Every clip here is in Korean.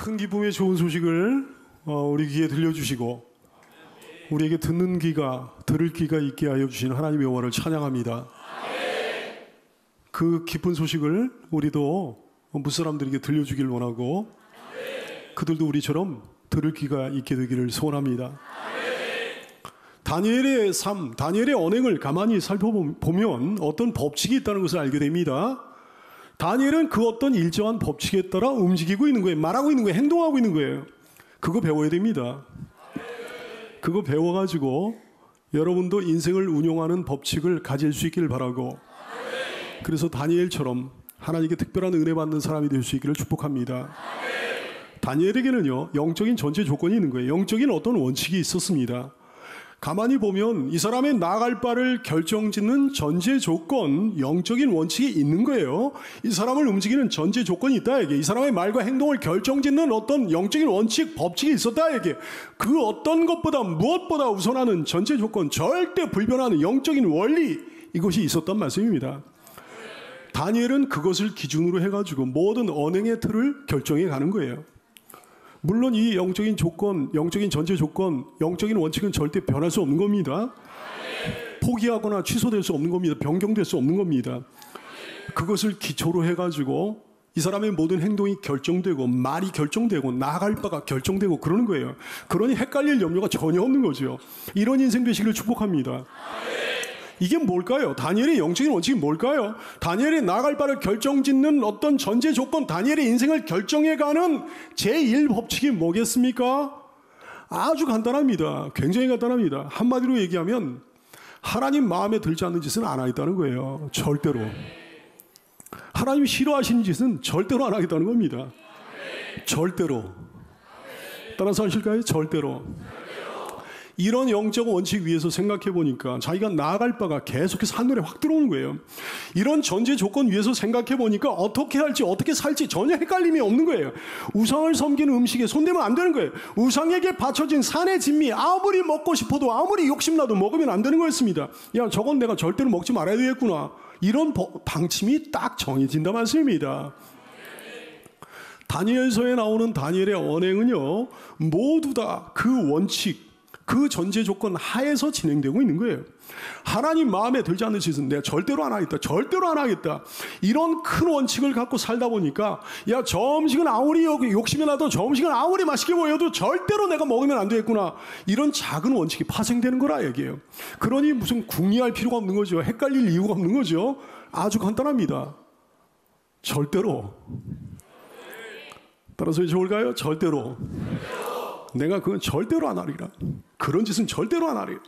큰 기쁨의 좋은 소식을 우리 귀에 들려주시고 우리에게 듣는 귀가 들을 귀가 있게 하여 주신 하나님의 여호와를 찬양합니다. 그 기쁜 소식을 우리도 무사람들에게 들려주길 원하고 그들도 우리처럼 들을 귀가 있게 되기를 소원합니다. 다니엘의 삶, 다니엘의 언행을 가만히 살펴보면 어떤 법칙이 있다는 것을 알게 됩니다. 다니엘은 그 어떤 일정한 법칙에 따라 움직이고 있는 거예요. 말하고 있는 거예요. 행동하고 있는 거예요. 그거 배워야 됩니다. 그거 배워가지고 여러분도 인생을 운용하는 법칙을 가질 수 있기를 바라고, 그래서 다니엘처럼 하나님께 특별한 은혜 받는 사람이 될 수 있기를 축복합니다. 다니엘에게는요, 영적인 전제 조건이 있는 거예요. 영적인 어떤 원칙이 있었습니다. 가만히 보면 이 사람의 나아갈 바를 결정짓는 전제 조건, 영적인 원칙이 있는 거예요. 이 사람을 움직이는 전제 조건이 있다, 이게. 이 사람의 말과 행동을 결정짓는 어떤 영적인 원칙, 법칙이 있었다, 이게. 그 어떤 것보다 무엇보다 우선하는 전제 조건, 절대 불변하는 영적인 원리, 이것이 있었단 말씀입니다. 다니엘은 그것을 기준으로 해가지고 모든 언행의 틀을 결정해 가는 거예요. 물론 이 영적인 조건, 영적인 전제 조건, 영적인 원칙은 절대 변할 수 없는 겁니다. 포기하거나 취소될 수 없는 겁니다. 변경될 수 없는 겁니다. 그것을 기초로 해가지고 이 사람의 모든 행동이 결정되고 말이 결정되고 나아갈 바가 결정되고 그러는 거예요. 그러니 헷갈릴 염려가 전혀 없는 거죠. 이런 인생 되시기를 축복합니다. 이게 뭘까요? 다니엘의 영적인 원칙이 뭘까요? 다니엘이 나아갈 바를 결정짓는 어떤 전제 조건, 다니엘의 인생을 결정해가는 제1법칙이 뭐겠습니까? 아주 간단합니다. 굉장히 간단합니다. 한마디로 얘기하면 하나님 마음에 들지 않는 짓은 안 하겠다는 거예요. 절대로. 하나님이 싫어하시는 짓은 절대로 안 하겠다는 겁니다. 절대로. 따라서 하실까요? 절대로. 이런 영적 원칙 위에서 생각해 보니까 자기가 나아갈 바가 계속해서 한눈에 확 들어오는 거예요. 이런 전제 조건 위에서 생각해 보니까 어떻게 할지 어떻게 살지 전혀 헷갈림이 없는 거예요. 우상을 섬기는 음식에 손대면 안 되는 거예요. 우상에게 바쳐진 산의 진미 아무리 먹고 싶어도 아무리 욕심나도 먹으면 안 되는 거였습니다. 야, 저건 내가 절대로 먹지 말아야 되겠구나. 이런 방침이 딱 정해진다 말씀입니다. 다니엘서에 나오는 다니엘의 언행은요, 모두 다 그 원칙, 그 전제 조건 하에서 진행되고 있는 거예요. 하나님 마음에 들지 않는 짓은 내가 절대로 안 하겠다. 절대로 안 하겠다. 이런 큰 원칙을 갖고 살다 보니까, 야, 저 음식은 아무리 욕심이 나도 저 음식은 아무리 맛있게 보여도 절대로 내가 먹으면 안 되겠구나. 이런 작은 원칙이 파생되는 거라 얘기예요. 그러니 무슨 궁리할 필요가 없는 거죠. 헷갈릴 이유가 없는 거죠. 아주 간단합니다. 절대로. 따라서 좋을까요? 절대로. 내가 그건 절대로 안 하리라. 그런 짓은 절대로 안 하리라.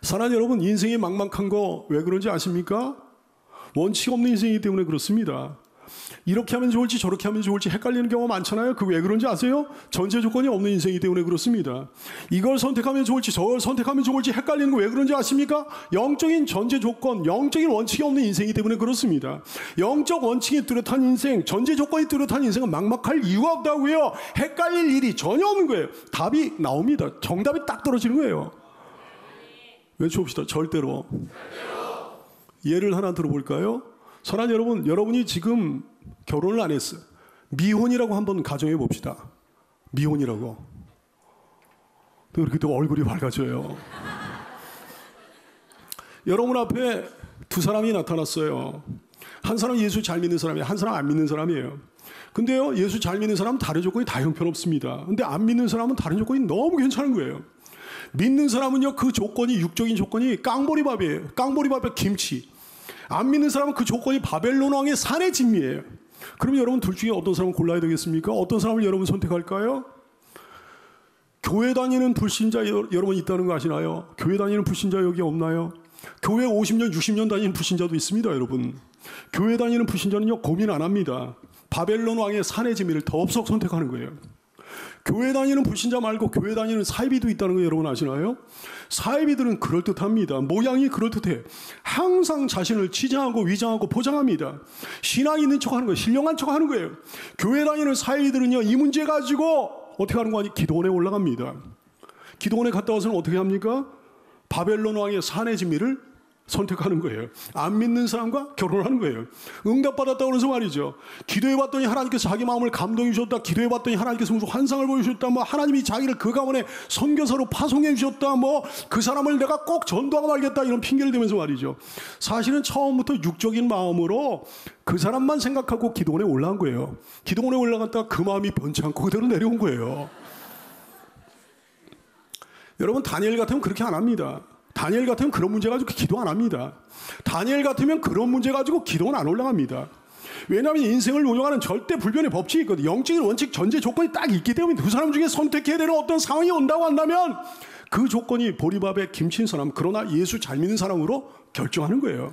사랑하는 여러분, 인생이 막막한 거 왜 그런지 아십니까? 원칙 없는 인생이기 때문에 그렇습니다. 이렇게 하면 좋을지 저렇게 하면 좋을지 헷갈리는 경우가 많잖아요. 그 왜 그런지 아세요? 전제 조건이 없는 인생이기 때문에 그렇습니다. 이걸 선택하면 좋을지 저걸 선택하면 좋을지 헷갈리는 거 왜 그런지 아십니까? 영적인 전제 조건, 영적인 원칙이 없는 인생이기 때문에 그렇습니다. 영적 원칙이 뚜렷한 인생, 전제 조건이 뚜렷한 인생은 막막할 이유가 없다고요. 헷갈릴 일이 전혀 없는 거예요. 답이 나옵니다. 정답이 딱 떨어지는 거예요. 외쳐봅시다. 절대로. 예를 하나 들어볼까요? 사랑하는 여러분, 여러분이 지금 결혼을 안 했어요. 미혼이라고 한번 가정해 봅시다. 미혼이라고. 또 이렇게 또 얼굴이 밝아져요. 여러분 앞에 두 사람이 나타났어요. 한 사람은 예수 잘 믿는 사람이에요. 한 사람은 안 믿는 사람이에요. 근데요, 예수 잘 믿는 사람은 다른 조건이 다 형편없습니다. 근데 안 믿는 사람은 다른 조건이 너무 괜찮은 거예요. 믿는 사람은요, 그 조건이, 육적인 조건이 깡보리밥이에요. 깡보리밥에 김치. 안 믿는 사람은 그 조건이 바벨론 왕의 산의 진미예요. 그럼 여러분 둘 중에 어떤 사람을 골라야 되겠습니까? 어떤 사람을 여러분 선택할까요? 교회 다니는 불신자 여러분 있다는 거 아시나요? 교회 다니는 불신자 여기 없나요? 교회 50년, 60년 다니는 불신자도 있습니다, 여러분. 교회 다니는 불신자는요, 고민 안 합니다. 바벨론 왕의 산의 진미를 더없어 선택하는 거예요. 교회 다니는 불신자 말고 교회 다니는 사이비도 있다는 거 여러분 아시나요? 사이비들은 그럴듯합니다. 모양이 그럴듯해. 항상 자신을 치장하고 위장하고 포장합니다. 신앙 있는 척하는 거예요. 신령한 척하는 거예요. 교회 다니는 사이비들은요, 이 문제 가지고 어떻게 하는 거 아니? 기도원에 올라갑니다. 기도원에 갔다 와서는 어떻게 합니까? 바벨론 왕의 산의 진미를 선택하는 거예요. 안 믿는 사람과 결혼하는 거예요. 응답받았다고 그래서 말이죠. 기도해봤더니 하나님께서 자기 마음을 감동해 주셨다. 기도해봤더니 하나님께서 무슨 환상을 보여주셨다. 뭐 하나님이 자기를 그 가문에 선교사로 파송해 주셨다. 뭐 그 사람을 내가 꼭 전도하고 말겠다. 이런 핑계를 대면서 말이죠. 사실은 처음부터 육적인 마음으로 그 사람만 생각하고 기도원에 올라간 거예요. 기도원에 올라갔다가 그 마음이 변치 않고 그대로 내려온 거예요. 여러분, 다니엘 같으면 그렇게 안 합니다. 다니엘 같으면 그런 문제 가지고 기도 안 합니다. 다니엘 같으면 그런 문제 가지고 기도는 안 올라갑니다. 왜냐하면 인생을 운영하는 절대 불변의 법칙이 있거든요. 영적인 원칙 전제 조건이 딱 있기 때문에 두 사람 중에 선택해야 되는 어떤 상황이 온다고 한다면 그 조건이 보리밥에 김친 사람, 그러나 예수 잘 믿는 사람으로 결정하는 거예요.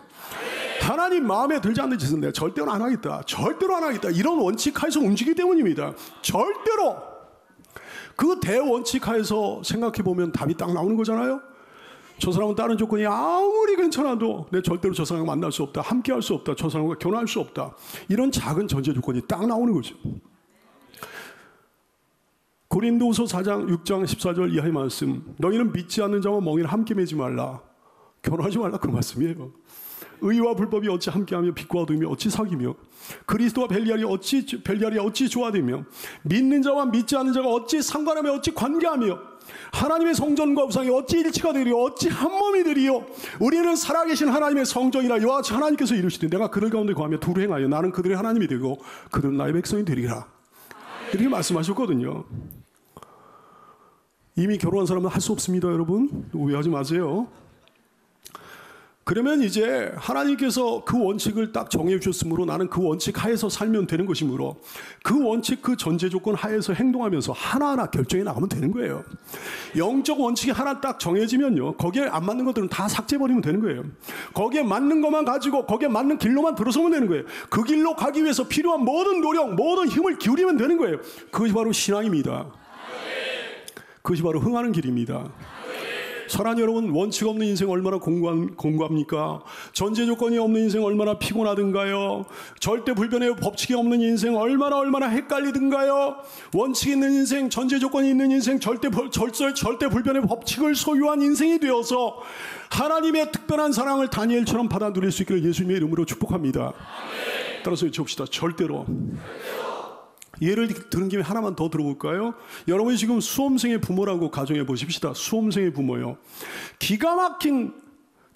하나님 마음에 들지 않는 짓은 내가 절대로 안 하겠다. 절대로 안 하겠다. 이런 원칙 하에서 움직이기 때문입니다. 절대로. 그 대원칙 하에서 생각해보면 답이 딱 나오는 거잖아요. 저 사람은 다른 조건이 아무리 괜찮아도 내 절대로 저 사람과 만날 수 없다. 함께 할 수 없다. 저 사람과 결혼할 수 없다. 이런 작은 전제 조건이 딱 나오는 거죠. 고린도후서 4장 6장 14절 이하의 말씀. 너희는 믿지 않는 자와 멍에를 함께 매지 말라. 결혼하지 말라. 그 말씀이에요. 의와 불법이 어찌 함께하며 빛과 어둠이 어찌 사귀며 그리스도와 벨리알이 어찌 조화되며 믿는 자와 믿지 않는 자가 어찌 상관하며 어찌 관계하며 하나님의 성전과 우상이 어찌 일치가 되리요 어찌 한 몸이 되리요. 우리는 살아계신 하나님의 성전이라. 이와 같이 하나님께서 이르시되 내가 그들 가운데 거하며 두루 행하여 나는 그들의 하나님이 되고 그들은 나의 백성이 되리라. 이렇게 말씀하셨거든요. 이미 결혼한 사람은 할 수 없습니다. 여러분 오해하지 마세요. 그러면 이제 하나님께서 그 원칙을 딱 정해 주셨으므로 나는 그 원칙 하에서 살면 되는 것이므로 그 원칙 그 전제 조건 하에서 행동하면서 하나하나 결정해 나가면 되는 거예요. 영적 원칙이 하나 딱 정해지면요, 거기에 안 맞는 것들은 다 삭제해버리면 되는 거예요. 거기에 맞는 것만 가지고 거기에 맞는 길로만 들어서면 되는 거예요. 그 길로 가기 위해서 필요한 모든 노력, 모든 힘을 기울이면 되는 거예요. 그것이 바로 신앙입니다. 그것이 바로 흥하는 길입니다. 사랑하는 여러분, 원칙 없는 인생 얼마나 공고합니까? 전제 조건이 없는 인생 얼마나 피곤하든가요? 절대 불변의 법칙이 없는 인생 얼마나 헷갈리든가요? 원칙이 있는 인생, 전제 조건이 있는 인생, 절대 불변의 법칙을 소유한 인생이 되어서 하나님의 특별한 사랑을 다니엘처럼 받아 누릴 수 있기를 예수님의 이름으로 축복합니다. 따라서 외쳐봅시다. 절대로. 예를 들은 김에 하나만 더 들어볼까요? 여러분이 지금 수험생의 부모라고 가정해 보십시다. 수험생의 부모요. 기가 막힌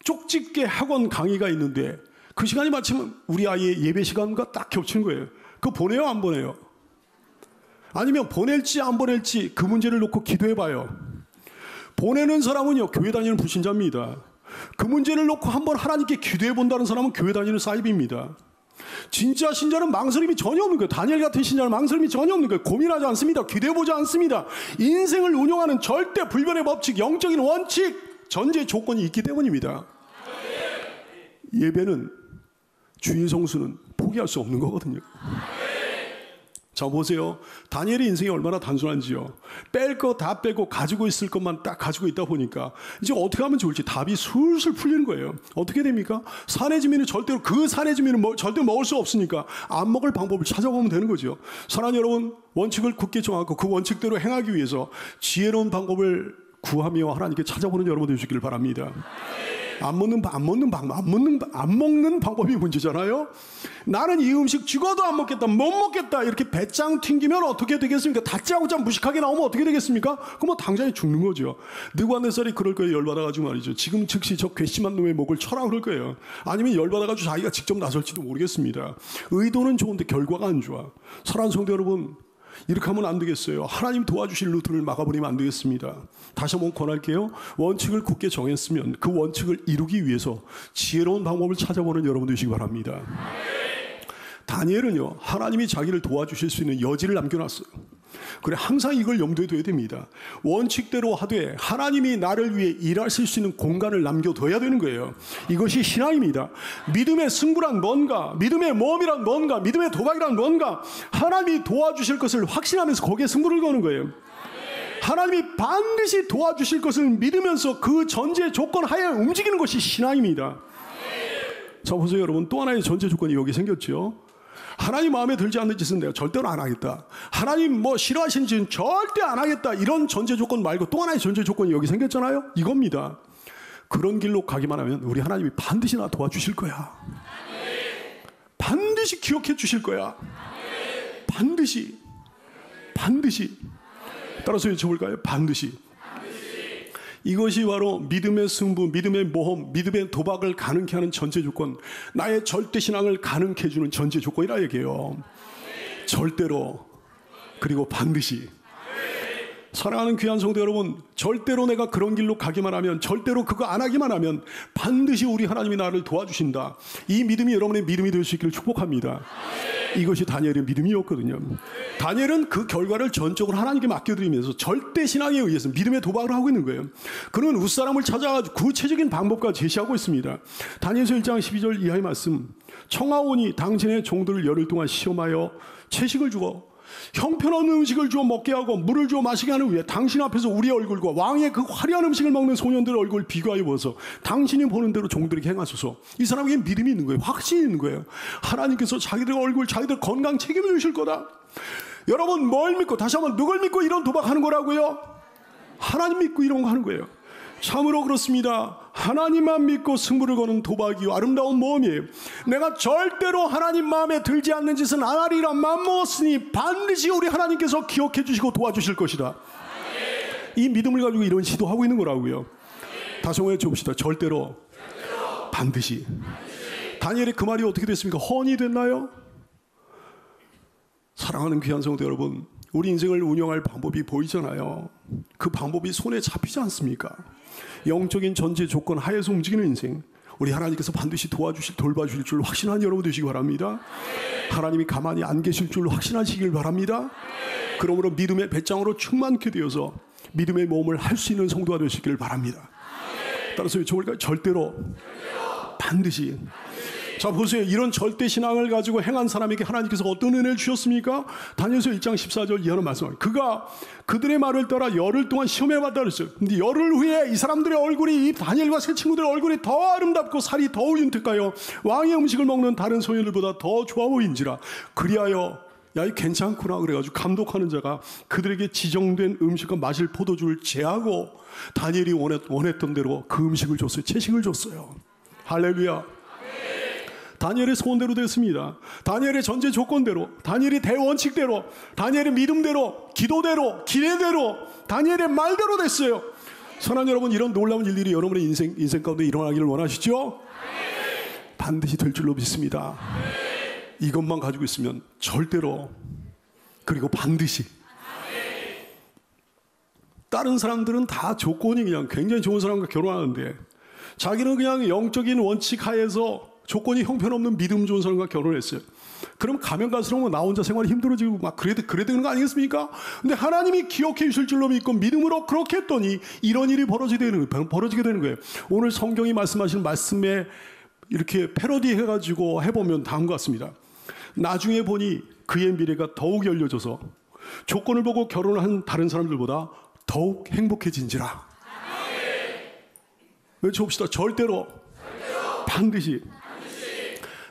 쪽집게 학원 강의가 있는데 그 시간이 마침 우리 아이의 예배 시간과 딱 겹치는 거예요. 그거 보내요? 안 보내요? 아니면 보낼지 안 보낼지 그 문제를 놓고 기도해봐요. 보내는 사람은요, 교회 다니는 불신자입니다. 그 문제를 놓고 한번 하나님께 기도해본다는 사람은 교회 다니는 사이비입니다. 진짜 신자는 망설임이 전혀 없는 거예요. 다니엘 같은 신자는 망설임이 전혀 없는 거예요. 고민하지 않습니다. 기대해보지 않습니다. 인생을 운영하는 절대 불변의 법칙, 영적인 원칙, 전제 조건이 있기 때문입니다. 예배는, 주일 성수는 포기할 수 없는 거거든요. 자, 보세요. 다니엘의 인생이 얼마나 단순한지요. 뺄 거 다 빼고 가지고 있을 것만 딱 가지고 있다 보니까 이제 어떻게 하면 좋을지 답이 술술 풀리는 거예요. 어떻게 됩니까? 산의 지민은 절대로, 그 산의 지민은 절대 먹을 수 없으니까 안 먹을 방법을 찾아보면 되는 거죠. 사랑하는 여러분, 원칙을 굳게 정하고 그 원칙대로 행하기 위해서 지혜로운 방법을 구하며 하나님께 찾아보는 여러분 되시길 바랍니다. 안 먹는 방법이 문제잖아요. 나는 이 음식 죽어도 안 먹겠다, 못 먹겠다, 이렇게 배짱 튕기면 어떻게 되겠습니까? 다짜고짜 무식하게 나오면 어떻게 되겠습니까? 그럼 뭐 당장에 죽는 거죠. 느부갓네살이 그럴 거예요. 열받아가지고 말이죠. 지금 즉시 저 괘씸한 놈의 목을 쳐라 그럴 거예요. 아니면 열받아가지고 자기가 직접 나설지도 모르겠습니다. 의도는 좋은데 결과가 안 좋아. 사랑하는 성도 여러분, 이렇게 하면 안 되겠어요. 하나님 도와주실 루트를 막아버리면 안 되겠습니다. 다시 한번 권할게요. 원칙을 굳게 정했으면 그 원칙을 이루기 위해서 지혜로운 방법을 찾아보는 여러분 되시기 바랍니다. 다니엘은요, 하나님이 자기를 도와주실 수 있는 여지를 남겨놨어요. 그래, 항상 이걸 염두에 둬야 됩니다. 원칙대로 하되 하나님이 나를 위해 일하실 수 있는 공간을 남겨둬야 되는 거예요. 이것이 신앙입니다. 믿음의 승부란 뭔가, 믿음의 모험이란 뭔가, 믿음의 도박이란 뭔가, 하나님이 도와주실 것을 확신하면서 거기에 승부를 거는 거예요. 하나님이 반드시 도와주실 것을 믿으면서 그 전제 조건 하에 움직이는 것이 신앙입니다. 자, 보세요 여러분, 또 하나의 전제 조건이 여기 생겼죠. 하나님 마음에 들지 않는 짓은 내가 절대로 안 하겠다. 하나님 뭐 싫어하시는 짓은 절대 안 하겠다. 이런 전제 조건 말고 또 하나의 전제 조건이 여기 생겼잖아요. 이겁니다. 그런 길로 가기만 하면 우리 하나님이 반드시 나 도와주실 거야. 반드시 기억해 주실 거야. 반드시. 따라서 외쳐볼까요? 반드시. 이것이 바로 믿음의 승부, 믿음의 모험, 믿음의 도박을 가능케 하는 전제 조건, 나의 절대 신앙을 가능케 해주는 전제 조건이라 얘기해요. 절대로, 그리고 반드시. 사랑하는 귀한 성도 여러분, 절대로 내가 그런 길로 가기만 하면, 절대로 그거 안 하기만 하면 반드시 우리 하나님이 나를 도와주신다. 이 믿음이 여러분의 믿음이 될 수 있기를 축복합니다. 이것이 다니엘의 믿음이었거든요. 다니엘은 그 결과를 전적으로 하나님께 맡겨드리면서 절대 신앙에 의해서 믿음의 도박을 하고 있는 거예요. 그는 웃사람을 찾아가지고 구체적인 방법까지 제시하고 있습니다. 다니엘서 1장 12절 이하의 말씀, 청하오니 당신의 종들을 열흘 동안 시험하여 채식을 주어 형편없는 음식을 주어 먹게 하고 물을 주어 마시게 하는 후에 당신 앞에서 우리 얼굴과 왕의 그 화려한 음식을 먹는 소년들의 얼굴을 비교하여 보아서 당신이 보는 대로 종들에게 행하소서. 이 사람에게 믿음이 있는 거예요. 확신이 있는 거예요. 하나님께서 자기들 얼굴, 자기들 건강 책임을 주실 거다. 여러분 뭘 믿고, 다시 한번 누굴 믿고 이런 도박하는 거라고요? 하나님 믿고 이런 거 하는 거예요. 참으로 그렇습니다. 하나님만 믿고 승부를 거는 도박이요 아름다운 모험이에요. 내가 절대로 하나님 마음에 들지 않는 짓은 안 하리라 맘먹었으니 반드시 우리 하나님께서 기억해 주시고 도와주실 것이다. 이 믿음을 가지고 이런 시도하고 있는 거라고요. 다시 한번 해봅시다. 절대로, 반드시. 다니엘의 그 말이 어떻게 됐습니까? 헌이 됐나요? 사랑하는 귀한 성도 여러분, 우리 인생을 운영할 방법이 보이잖아요. 그 방법이 손에 잡히지 않습니까? 영적인 전제 조건 하에서 움직이는 인생, 우리 하나님께서 반드시 도와주실, 돌봐주실 줄 확신한 여러분 되시기 바랍니다. 하나님이 가만히 안 계실 줄 확신하시길 바랍니다. 그러므로 믿음의 배짱으로 충만케 되어서 믿음의 모험을 할 수 있는 성도가 되시길 바랍니다. 따라서 외쳐볼까요? 절대로, 반드시. 자 보세요. 이런 절대 신앙을 가지고 행한 사람에게 하나님께서 어떤 은혜를 주셨습니까? 다니엘서 1장 14절 이하는 말씀합니다. 그가 그들의 말을 따라 열흘 동안 시험해봤다 그랬어요. 근데 열흘 후에 이 사람들의 얼굴이, 이 다니엘과 세 친구들의 얼굴이 더 아름답고 살이 더 윤택하여 왕의 음식을 먹는 다른 소년들보다 더 좋아 보인지라. 그리하여 야, 이 괜찮구나 그래가지고 감독하는 자가 그들에게 지정된 음식과 마실 포도주를 제하고 다니엘이 원했던 대로 그 음식을 줬어요. 채식을 줬어요. 할렐루야. 다니엘의 소원대로 됐습니다. 다니엘의 전제 조건대로, 다니엘의 대원칙대로, 다니엘의 믿음대로, 기도대로, 기대대로, 다니엘의 말대로 됐어요. 선한 여러분, 이런 놀라운 일들이 여러분의 인생 가운데 일어나기를 원하시죠? 반드시 될 줄로 믿습니다. 이것만 가지고 있으면 절대로, 그리고 반드시. 다른 사람들은 다 조건이 그냥 굉장히 좋은 사람과 결혼하는데 자기는 그냥 영적인 원칙 하에서 조건이 형편없는 믿음 좋은 사람과 결혼했어요. 그럼 가면 갈수록 나 혼자 생활이 힘들어지고 막 그래야 되는 거 아니겠습니까? 근데 하나님이 기억해 주실 줄로 믿고 믿음으로 그렇게 했더니 이런 일이 벌어지게 되는 거예요. 오늘 성경이 말씀하시는 말씀에 이렇게 패러디 해가지고 해보면 다음과 같습니다. 나중에 보니 그의 미래가 더욱 열려져서 조건을 보고 결혼을 한 다른 사람들보다 더욱 행복해진지라. 외쳐봅시다. 절대로, 반드시.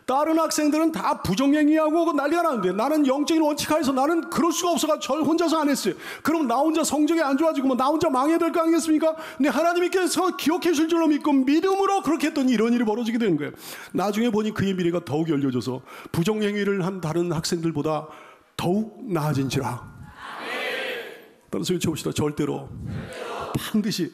다른 학생들은 다 부정행위하고 난리가 나는데 나는 영적인 원칙하에서 나는 그럴 수가 없어가지고 혼자서 안 했어요. 그럼 나 혼자 성적이 안 좋아지고 나 혼자 망해야 될 거 아니겠습니까? 근데 하나님께서 기억해 줄 줄로 믿고 믿음으로 그렇게 했더니 이런 일이 벌어지게 되는 거예요. 나중에 보니 그의 미래가 더욱 열려져서 부정행위를 한 다른 학생들보다 더욱 나아진지라. 따라서 외쳐봅시다. 절대로, 반드시.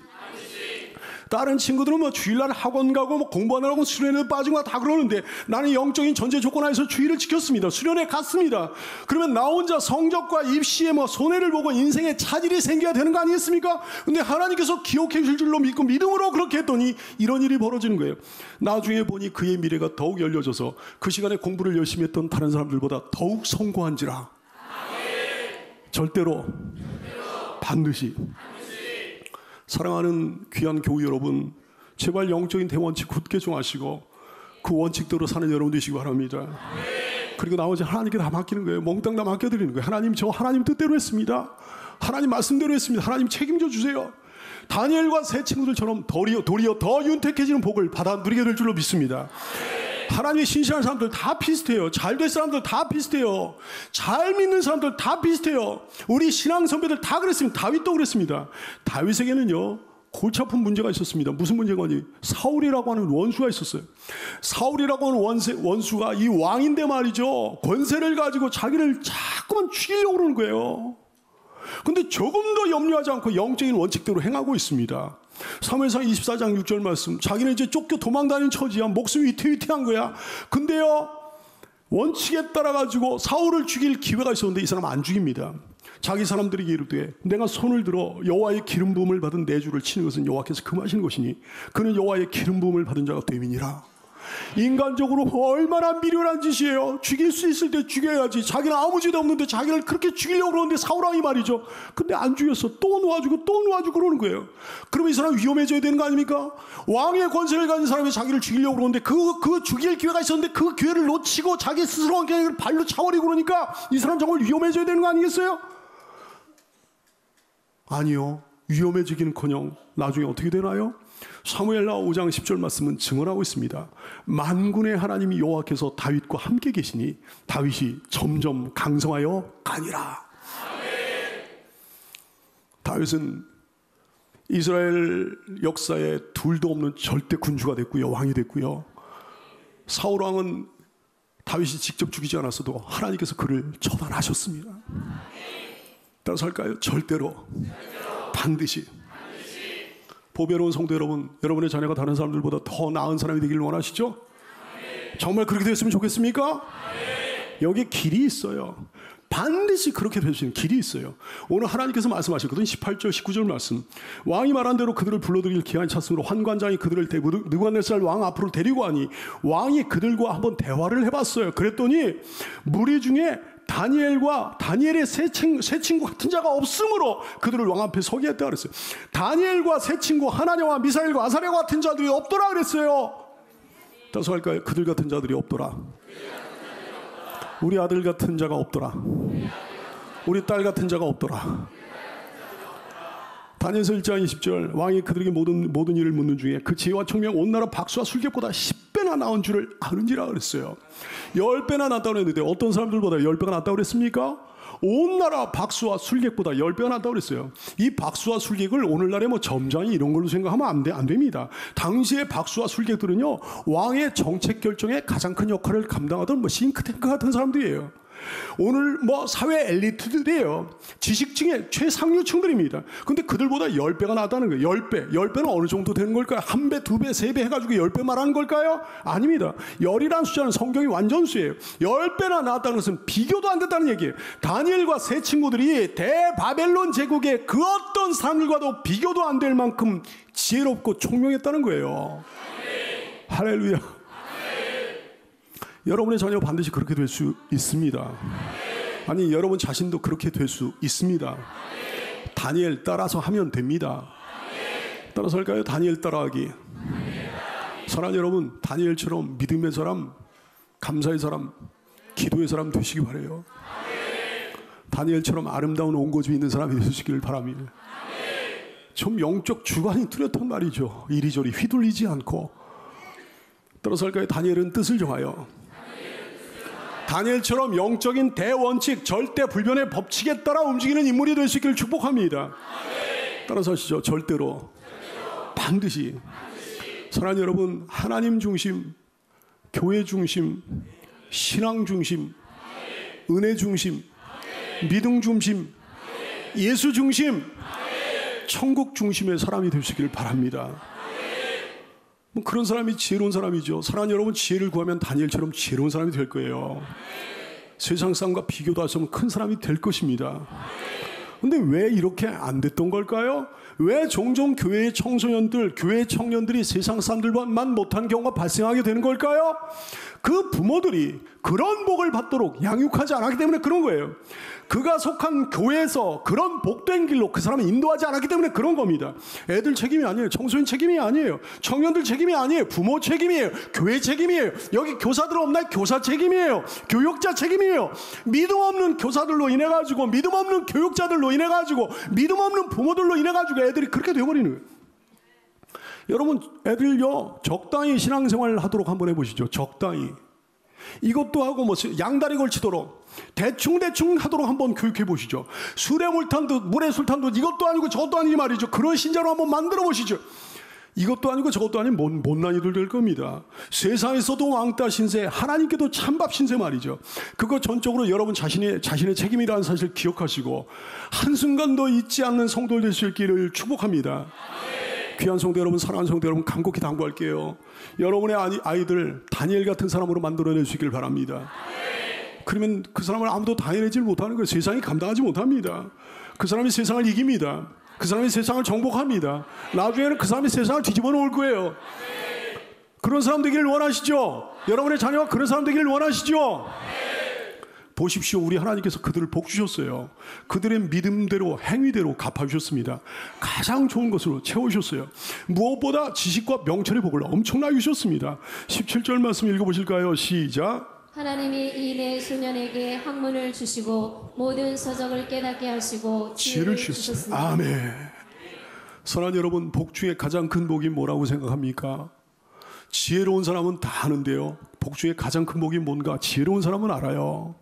다른 친구들은 뭐 주일날 학원 가고 뭐 공부하느라고 수련회에 빠지고 다 그러는데 나는 영적인 전제 조건 하에서 주의를 지켰습니다. 수련회 갔습니다. 그러면 나 혼자 성적과 입시에 뭐 손해를 보고 인생에 차질이 생겨야 되는 거 아니겠습니까? 근데 하나님께서 기억해 주실 줄로 믿고 믿음으로 그렇게 했더니 이런 일이 벌어지는 거예요. 나중에 보니 그의 미래가 더욱 열려져서 그 시간에 공부를 열심히 했던 다른 사람들보다 더욱 성공한지라. 절대로, 반드시. 사랑하는 귀한 교우 여러분, 제발 영적인 대원칙 굳게 정하시고 그 원칙대로 사는 여러분 되시기 바랍니다. 그리고 나머지 하나님께 다 맡기는 거예요. 몽땅 다 맡겨드리는 거예요. 하나님, 저 하나님 뜻대로 했습니다. 하나님 말씀대로 했습니다. 하나님 책임져 주세요. 다니엘과 세 친구들처럼 도리어 더 윤택해지는 복을 받아 누리게 될 줄로 믿습니다. 하나님의 신실한 사람들 다 비슷해요. 잘 될 사람들 다 비슷해요. 잘 믿는 사람들 다 비슷해요. 우리 신앙 선배들 다 그랬습니다. 다윗도 그랬습니다. 다윗에게는요 골치 아픈 문제가 있었습니다. 무슨 문제가니? 사울이라고 하는 원수가 있었어요. 사울이라고 하는 원수가 이 왕인데 말이죠. 권세를 가지고 자기를 자꾸만 죽이려고 그러는 거예요. 근데 조금도 염려하지 않고 영적인 원칙대로 행하고 있습니다. 사무엘상 24장 6절 말씀. 자기는 이제 쫓겨 도망다니는 처지야. 목숨이 위태위태한 거야. 근데요, 원칙에 따라 가지고 사울을 죽일 기회가 있었는데 이 사람 안 죽입니다. 자기 사람들에게 이르되 내가 손을 들어 여호와의 기름 부음을 받은 내 주를 치는 것은 여호와께서 금하신 것이니 그는 여호와의 기름 부음을 받은 자가 됨이니라. 인간적으로 얼마나 미련한 짓이에요. 죽일 수 있을 때 죽여야지. 자기는 아무 죄도 없는데 자기를 그렇게 죽이려고 그러는데 사울왕이 말이죠. 근데 안 죽였어. 또 놓아주고 또 놓아주고 그러는 거예요. 그러면 이 사람 위험해져야 되는 거 아닙니까? 왕의 권세를 가진 사람이 자기를 죽이려고 그러는데 그 죽일 기회가 있었는데 그 기회를 놓치고 자기 스스로 그냥 발로 차버리고 그러니까 이 사람 정말 위험해져야 되는 거 아니겠어요? 아니요. 위험해지기는커녕 나중에 어떻게 되나요? 사무엘하 5장 10절 말씀은 증언하고 있습니다. 만군의 하나님이 여호와께서 다윗과 함께 계시니 다윗이 점점 강성하여 가니라. 다윗은 이스라엘 역사에 둘도 없는 절대 군주가 됐고요. 왕이 됐고요. 사울 왕은 다윗이 직접 죽이지 않았어도 하나님께서 그를 처단하셨습니다. 따라서 할까요? 절대로. 반드시. 보배로운 성도 여러분, 여러분의 자녀가 다른 사람들보다 더 나은 사람이 되기를 원하시죠? 정말 그렇게 됐으면 좋겠습니까? 여기 길이 있어요. 반드시 그렇게 될 수 있는 길이 있어요. 오늘 하나님께서 말씀하셨거든요. 18절 19절 말씀. 왕이 말한 대로 그들을 불러들일 기한이 찼으므로 환관장이 그들을 느부갓네살 왕 앞으로 데리고 가니 왕이 그들과 한번 대화를 해봤어요. 그랬더니 무리 중에 다니엘의 세 친구 같은 자가 없으므로 그들을 왕 앞에 서게 했다 그랬어요. 다니엘과 세 친구 하나냐와 미사엘과 아사랴 같은 자들이 없더라 그랬어요. 따라서 할까요? 그들 같은 자들이 없더라. 우리 아들 같은 자가 없더라. 우리 딸 같은 자가 없더라. 다니엘서 1장 20절. 왕이 그들에게 모든 일을 묻는 중에 그 지혜와 총명 온 나라 박수와 술객보다 10배나 나은 줄을 아는지라 그랬어요. 10배나 낫다고 그랬는데 어떤 사람들보다 10배가 낫다고 그랬습니까? 온 나라 박수와 술객보다 10배가 낫다고 그랬어요. 이 박수와 술객을 오늘날의 뭐 점장이 이런 걸로 생각하면 안 됩니다. 당시의 박수와 술객들은요, 왕의 정책 결정에 가장 큰 역할을 감당하던 뭐 싱크탱크 같은 사람들이에요. 오늘 뭐 사회 엘리트들이에요. 지식층의 최상류층들입니다. 근데 그들보다 10배가 낫다는 거예요. 10배는 어느 정도 되는 걸까요? 1배, 2배, 3배 해가지고 10배 말하는 걸까요? 아닙니다. 열이라는 숫자는 성경이 완전수예요. 10배나 낫다는 것은 비교도 안 됐다는 얘기예요. 다니엘과 세 친구들이 대바벨론 제국의 그 어떤 사람들과도 비교도 안 될 만큼 지혜롭고 총명했다는 거예요. 할렐루야. 여러분의 자녀가 반드시 그렇게 될 수 있습니다. 아니, 여러분 자신도 그렇게 될 수 있습니다. 다니엘 따라서 하면 됩니다. 따라서 할까요? 다니엘 따라하기. 사랑하는 여러분, 다니엘처럼 믿음의 사람, 감사의 사람, 기도의 사람 되시기 바라요. 다니엘처럼 아름다운 온고집이 있는 사람이 되시기를 바랍니다. 좀 영적 주관이 뚜렷한 말이죠. 이리저리 휘둘리지 않고. 따라서 할까요? 다니엘은 뜻을 정하여 다니엘처럼 영적인 대원칙, 절대 불변의 법칙에 따라 움직이는 인물이 될 수 있기를 축복합니다. 따라서 하시죠. 절대로. 반드시. 사랑하는 여러분, 하나님 중심, 교회 중심, 신앙 중심, 은혜 중심, 믿음 중심, 예수 중심, 천국 중심의 사람이 될 수 있기를 바랍니다. 그런 사람이 지혜로운 사람이죠. 사랑하는 여러분, 지혜를 구하면 다니엘처럼 지혜로운 사람이 될 거예요. 세상 사람과 비교도 할 수 없는 큰 사람이 될 것입니다. 근데 왜 이렇게 안 됐던 걸까요? 왜 종종 교회의 청소년들, 교회의 청년들이 세상 사람들만 못한 경우가 발생하게 되는 걸까요? 그 부모들이 그런 복을 받도록 양육하지 않았기 때문에 그런 거예요. 그가 속한 교회에서 그런 복된 길로 그 사람을 인도하지 않았기 때문에 그런 겁니다. 애들 책임이 아니에요. 청소년 책임이 아니에요. 청년들 책임이 아니에요. 부모 책임이에요. 교회 책임이에요. 여기 교사들 없나요? 교사 책임이에요. 교육자 책임이에요. 믿음 없는 교사들로 인해 가지고, 믿음 없는 교육자들로 인해 가지고, 믿음 없는 부모들로 인해 가지고 애들이 그렇게 되어버리는 거예요. 여러분, 애들요, 적당히 신앙생활을 하도록 한번 해보시죠. 적당히. 이것도 하고 뭐 양다리 걸치도록 대충 하도록 한번 교육해 보시죠. 술에 물탄 듯 물에 술탄 듯 이것도 아니고 저것도 아니지 말이죠. 그런 신자로 한번 만들어 보시죠. 이것도 아니고 저것도 아닌 못난이들 될 겁니다. 세상에서도 왕따 신세, 하나님께도 찬밥 신세 말이죠. 그거 전적으로 여러분 자신의 책임이라는 사실을 기억하시고 한순간도 잊지 않는 성도들 될 수 있기를 축복합니다. 귀한 성도 여러분, 사랑하는 성도 여러분, 간곡히 당부할게요. 여러분의 아이들 다니엘 같은 사람으로 만들어낼 수 있기를 바랍니다. 그러면 그 사람을 아무도 다 해내질 못하는 거예요. 세상이 감당하지 못합니다. 그 사람이 세상을 이깁니다. 그 사람이 세상을 정복합니다. 나중에는 그 사람이 세상을 뒤집어 놓을 거예요. 그런 사람 되기를 원하시죠? 여러분의 자녀가 그런 사람 되기를 원하시죠? 보십시오. 우리 하나님께서 그들을 복 주셨어요. 그들의 믿음대로 행위대로 갚아주셨습니다. 가장 좋은 것으로 채워주셨어요. 무엇보다 지식과 명철의 복을 엄청나게 주셨습니다. 17절 말씀 읽어보실까요? 시작. 하나님이 이 네 소년에게 학문을 주시고 모든 서적을 깨닫게 하시고 지혜를 주셨습니다. 아멘. 선한 여러분, 복 중에 가장 큰 복이 뭐라고 생각합니까? 지혜로운 사람은 다 아는데요. 복 중에 가장 큰 복이 뭔가? 지혜로운 사람은 알아요.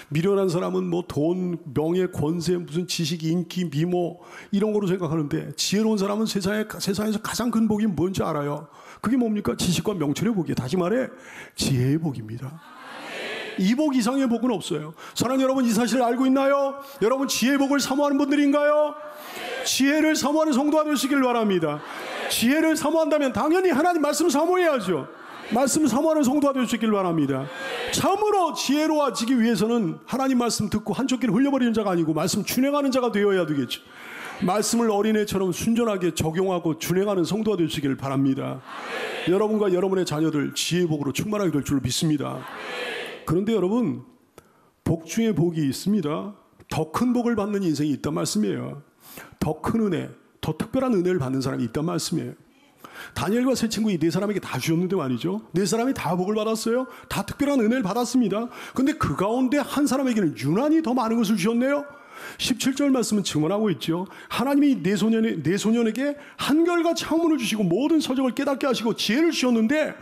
미련한 사람은 뭐 돈, 명예, 권세, 무슨 지식, 인기, 미모 이런 거로 생각하는데 지혜로운 사람은 세상에서 가장 큰 복이 뭔지 알아요. 그게 뭡니까? 지식과 명철의 복이에요. 다시 말해 지혜의 복입니다. 이 복 이상의 복은 없어요. 사랑하는 여러분, 이 사실을 알고 있나요? 여러분 지혜의 복을 사모하는 분들인가요? 지혜를 사모하는 성도가 되시길 바랍니다. 지혜를 사모한다면 당연히 하나님 말씀을 사모해야죠. 말씀을 사모하는 성도가 될 수 있길 바랍니다. 참으로 지혜로워지기 위해서는 하나님 말씀 듣고 한쪽 귀를 흘려버리는 자가 아니고 말씀 준행하는 자가 되어야 되겠죠. 말씀을 어린애처럼 순전하게 적용하고 준행하는 성도가 되시길 바랍니다. 여러분과 여러분의 자녀들 지혜의 복으로 충만하게 될 줄 믿습니다. 그런데 여러분, 복 중에 복이 있습니다. 더 큰 복을 받는 인생이 있단 말씀이에요. 더 큰 은혜, 더 특별한 은혜를 받는 사람이 있단 말씀이에요. 다니엘과 세 친구 이 네 사람에게 다 주셨는데 말이죠. 네 사람이 다 복을 받았어요. 다 특별한 은혜를 받았습니다. 그런데 그 가운데 한 사람에게는 유난히 더 많은 것을 주셨네요. 17절 말씀은 증언하고 있죠. 하나님이 네 소년에게 한결같이 학문을 주시고 모든 서적을 깨닫게 하시고 지혜를 주셨는데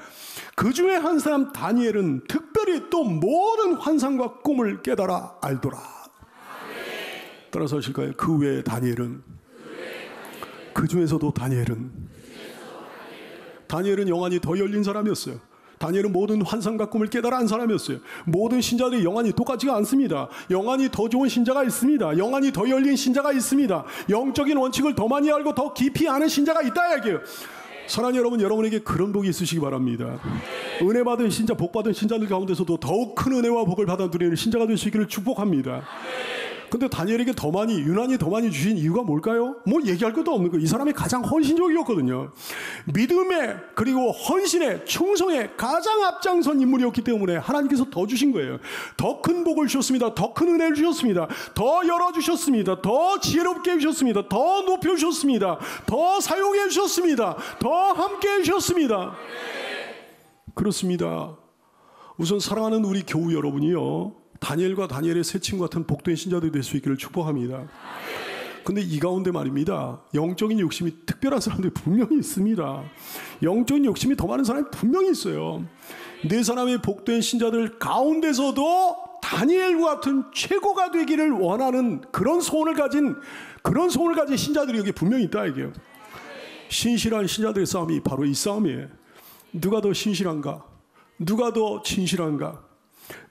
그 중에 한 사람 다니엘은 특별히 또 모든 환상과 꿈을 깨달아 알더라. 따라서 하실까요? 그 외에 다니엘은, 그 중에서도 다니엘은 영안이 더 열린 사람이었어요. 다니엘은 모든 환상과 꿈을 깨달아 안 사람이었어요. 모든 신자들의 영안이 똑같지가 않습니다. 영안이 더 좋은 신자가 있습니다. 영안이 더 열린 신자가 있습니다. 영적인 원칙을 더 많이 알고 더 깊이 아는 신자가 있다 얘기예요. 사랑하는 여러분, 여러분에게 그런 복이 있으시기 바랍니다. 은혜 받은 신자, 복 받은 신자들 가운데서도 더욱 큰 은혜와 복을 받아 누리는 신자가 될 수 있기를 축복합니다. 근데 다니엘에게 유난히 더 많이 주신 이유가 뭘까요? 뭐 얘기할 것도 없는 거예요. 이 사람이 가장 헌신적이었거든요. 믿음에 그리고 헌신에 충성에 가장 앞장선 인물이었기 때문에 하나님께서 더 주신 거예요. 더 큰 복을 주셨습니다. 더 큰 은혜를 주셨습니다. 더 열어주셨습니다. 더 지혜롭게 해주셨습니다. 더 높여주셨습니다. 더 사용해 주셨습니다. 더 함께 해주셨습니다. 그렇습니다. 우선 사랑하는 우리 교우 여러분이요, 다니엘과 다니엘의 세 친구 같은 복된 신자들이 될 수 있기를 축복합니다. 근데 이 가운데 말입니다, 영적인 욕심이 특별한 사람들이 분명히 있습니다. 영적인 욕심이 더 많은 사람이 분명히 있어요. 네 사람의 복된 신자들 가운데서도 다니엘과 같은 최고가 되기를 원하는 그런 소원을 가진 신자들이 여기 분명히 있다 이게요. 신실한 신자들의 싸움이 바로 이 싸움이에요. 누가 더 신실한가? 누가 더 진실한가?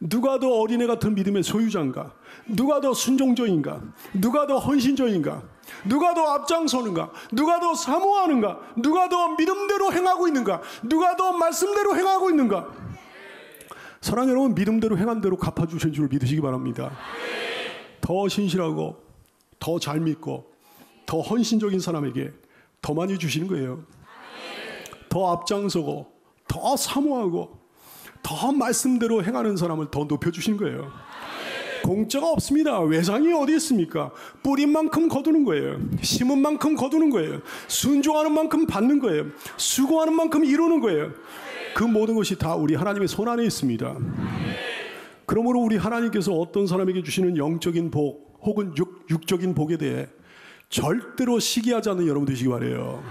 누가 더 어린애 같은 믿음의 소유자인가? 누가 더 순종적인가? 누가 더 헌신적인가? 누가 더 앞장서는가? 누가 더 사모하는가? 누가 더 믿음대로 행하고 있는가? 누가 더 말씀대로 행하고 있는가? 사랑하는 여러분, 믿음대로 행한 대로 갚아주신 줄 믿으시기 바랍니다. 더 신실하고 더 잘 믿고 더 헌신적인 사람에게 더 많이 주시는 거예요. 더 앞장서고 더 사모하고 더 말씀대로 행하는 사람을 더 높여주시는 거예요. 공짜가 없습니다. 외상이 어디 있습니까? 뿌린 만큼 거두는 거예요. 심은 만큼 거두는 거예요. 순종하는 만큼 받는 거예요. 수고하는 만큼 이루는 거예요. 그 모든 것이 다 우리 하나님의 손 안에 있습니다. 그러므로 우리 하나님께서 어떤 사람에게 주시는 영적인 복 혹은 육적인 복에 대해 절대로 시기하지 않는 여러분 되시기 바라요.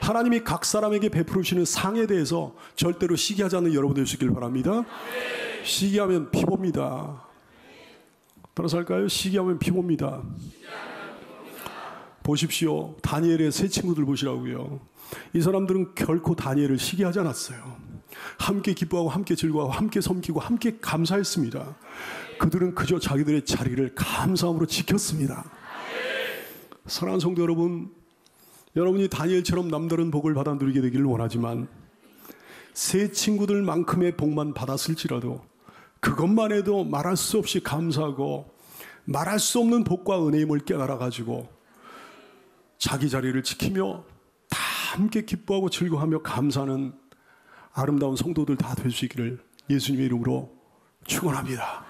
하나님이 각 사람에게 베풀으시는 상에 대해서 절대로 시기하지 않는 여러분 되시길 바랍니다. 시기하면 피봅니다. 따라서 할까요? 시기하면 피봅니다. 보십시오. 다니엘의 세 친구들 보시라고요. 이 사람들은 결코 다니엘을 시기하지 않았어요. 함께 기뻐하고 함께 즐거워하고 함께 섬기고 함께 감사했습니다. 그들은 그저 자기들의 자리를 감사함으로 지켰습니다. 사랑하는 성도 여러분, 여러분이 다니엘처럼 남다른 복을 받아 누리게 되기를 원하지만 세 친구들만큼의 복만 받았을지라도 그것만 해도 말할 수 없이 감사하고 말할 수 없는 복과 은혜임을 깨달아가지고 자기 자리를 지키며 다 함께 기뻐하고 즐거워하며 감사하는 아름다운 성도들 다 될 수 있기를 예수님의 이름으로 축원합니다.